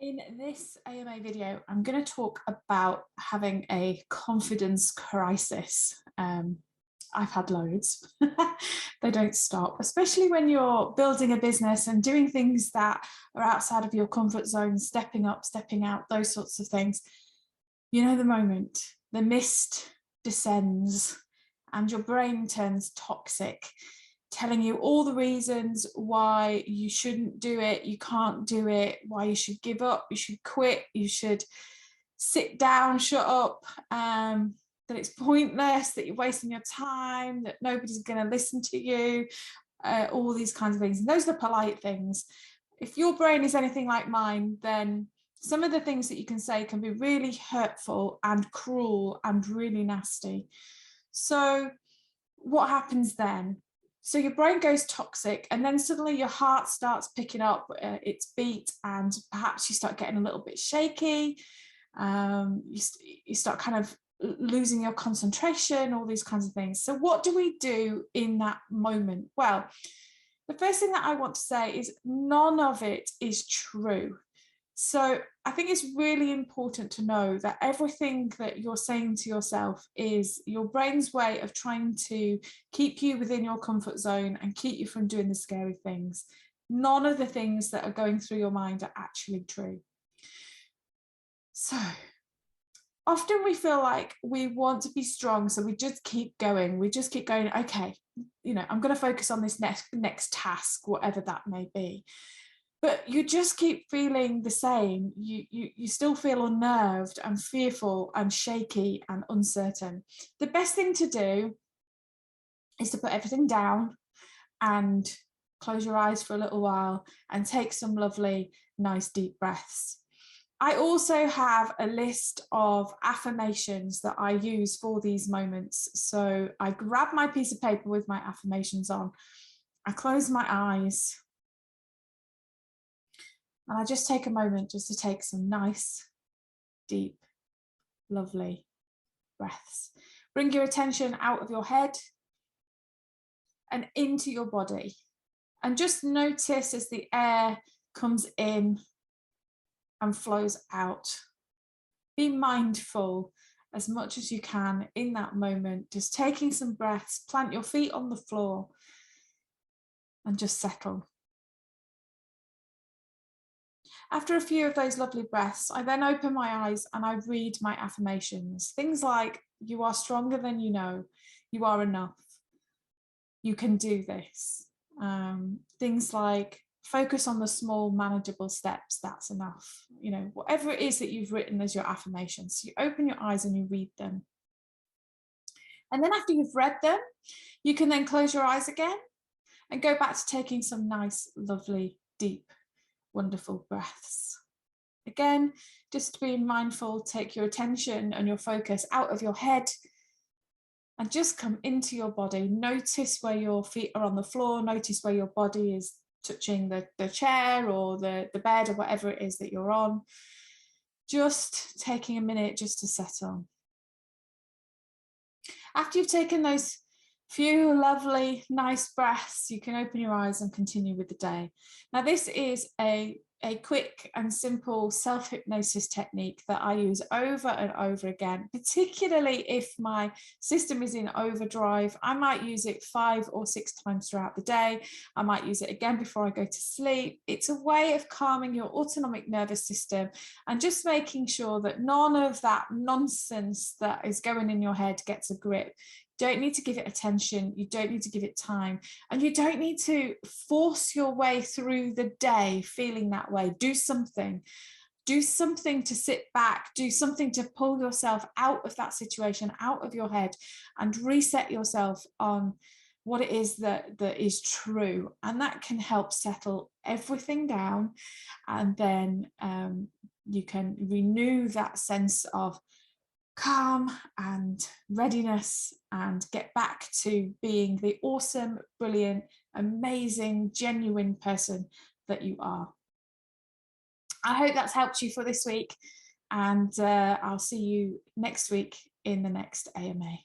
In this AMA video, I'm going to talk about having a confidence crisis. I've had loads. They don't stop, especially when you're building a business and doing things that are outside of your comfort zone, stepping up, stepping out, those sorts of things. You know, the moment the mist descends and your brain turns toxic, telling you all the reasons why you shouldn't do it, you can't do it, why you should give up, you should quit, you should sit down, shut up, that it's pointless, that you're wasting your time, that nobody's going to listen to you, all these kinds of things. And those are the polite things. If your brain is anything like mine, then some of the things that you can say can be really hurtful and cruel and really nasty. So what happens then? So your brain goes toxic, and then suddenly your heart starts picking up its beat, and perhaps you start getting a little bit shaky. You start kind of losing your concentration, all these kinds of things. So what do we do in that moment? Well, the first thing that I want to say is none of it is true. So I think it's really important to know that everything that you're saying to yourself is your brain's way of trying to keep you within your comfort zone and keep you from doing the scary things. None of the things that are going through your mind are actually true. So often we feel like we want to be strong, so we just keep going. We just keep going, okay, I'm going to focus on this next task, whatever that may be. But you just keep feeling the same. You still feel unnerved and fearful and shaky and uncertain. The best thing to do is to put everything down and close your eyes for a little while and take some lovely, nice, deep breaths. I also have a list of affirmations that I use for these moments. So I grab my piece of paper with my affirmations on. I close my eyes. And I just take a moment just to take some nice, deep, lovely breaths. Bring your attention out of your head and into your body. And just notice as the air comes in and flows out. Be mindful as much as you can in that moment, just taking some breaths, plant your feet on the floor and just settle. After a few of those lovely breaths, I then open my eyes and I read my affirmations. Things like, you are stronger than you know, you are enough, you can do this. Things like, focus on the small manageable steps, that's enough. Whatever it is that you've written as your affirmations, you open your eyes and you read them. And then after you've read them, you can then close your eyes again and go back to taking some nice, lovely, deep, wonderful breaths. Again, just being mindful, take your attention and your focus out of your head and just come into your body. Notice where your feet are on the floor, notice where your body is touching the chair or the bed or whatever it is that you're on. Just taking a minute just to settle. After you've taken those few lovely, nice breaths, you can open your eyes and continue with the day. Now, this is a quick and simple self-hypnosis technique that I use over and over again, particularly if my system is in overdrive. I might use it 5 or 6 times throughout the day. I might use it again before I go to sleep. It's a way of calming your autonomic nervous system and just making sure that none of that nonsense that is going in your head gets a grip. You don't need to give it attention, you don't need to give it time, and you don't need to force your way through the day feeling that way. Do something to sit back, do something to pull yourself out of that situation, out of your head, and reset yourself on what it is that is true. And that can help settle everything down, and then you can renew that sense of calm and readiness and get back to being the awesome, brilliant, amazing, genuine person that you are. I hope that's helped you for this week, and I'll see you next week in the next AMA.